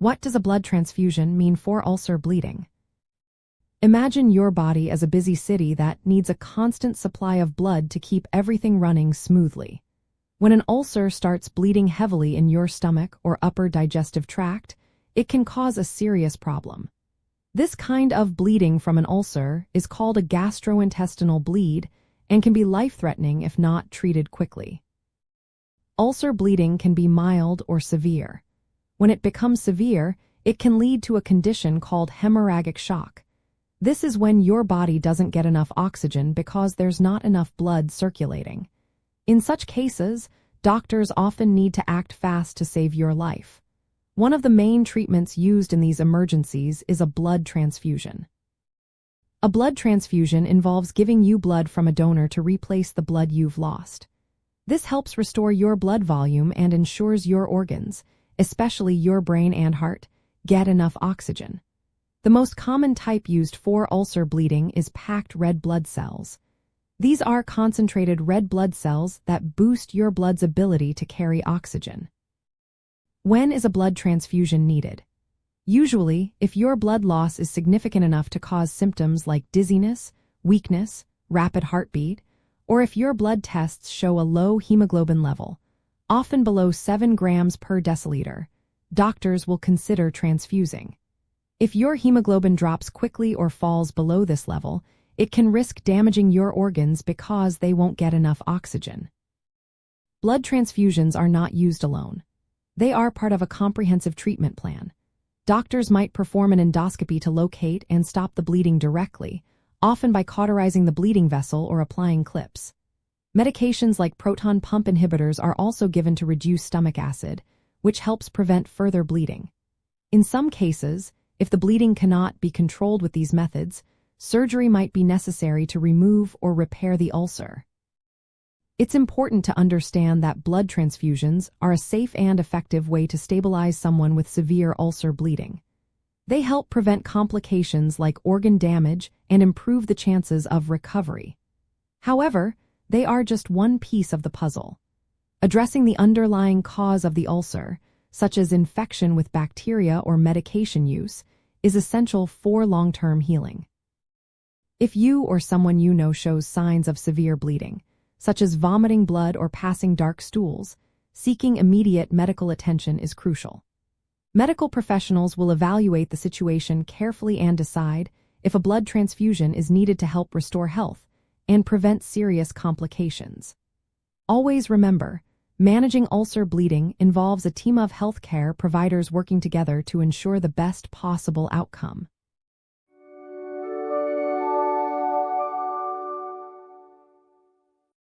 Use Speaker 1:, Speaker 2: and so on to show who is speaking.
Speaker 1: What does a blood transfusion mean for ulcer bleeding? Imagine your body as a busy city that needs a constant supply of blood to keep everything running smoothly. When an ulcer starts bleeding heavily in your stomach or upper digestive tract, it can cause a serious problem. This kind of bleeding from an ulcer is called a gastrointestinal bleed and can be life-threatening if not treated quickly. Ulcer bleeding can be mild or severe. When it becomes severe, it can lead to a condition called hemorrhagic shock. This is when your body doesn't get enough oxygen because there's not enough blood circulating. In such cases, doctors often need to act fast to save your life. One of the main treatments used in these emergencies is a blood transfusion. A blood transfusion involves giving you blood from a donor to replace the blood you've lost. This helps restore your blood volume and ensures your organs, especially your brain and heart, get enough oxygen. The most common type used for ulcer bleeding is packed red blood cells. These are concentrated red blood cells that boost your blood's ability to carry oxygen. When is a blood transfusion needed? Usually, if your blood loss is significant enough to cause symptoms like dizziness, weakness, rapid heartbeat, or if your blood tests show a low hemoglobin level, often below 7 grams per deciliter, doctors will consider transfusing. If your hemoglobin drops quickly or falls below this level, it can risk damaging your organs because they won't get enough oxygen. Blood transfusions are not used alone. They are part of a comprehensive treatment plan. Doctors might perform an endoscopy to locate and stop the bleeding directly, often by cauterizing the bleeding vessel or applying clips. Medications like proton pump inhibitors are also given to reduce stomach acid, which helps prevent further bleeding. In some cases, if the bleeding cannot be controlled with these methods, surgery might be necessary to remove or repair the ulcer. It's important to understand that blood transfusions are a safe and effective way to stabilize someone with severe ulcer bleeding. They help prevent complications like organ damage and improve the chances of recovery. However, they are just one piece of the puzzle. Addressing the underlying cause of the ulcer, such as infection with bacteria or medication use, is essential for long-term healing. If you or someone you know shows signs of severe bleeding, such as vomiting blood or passing dark stools, seeking immediate medical attention is crucial. Medical professionals will evaluate the situation carefully and decide if a blood transfusion is needed to help restore health and prevent serious complications. Always remember, managing ulcer bleeding involves a team of healthcare providers working together to ensure the best possible outcome.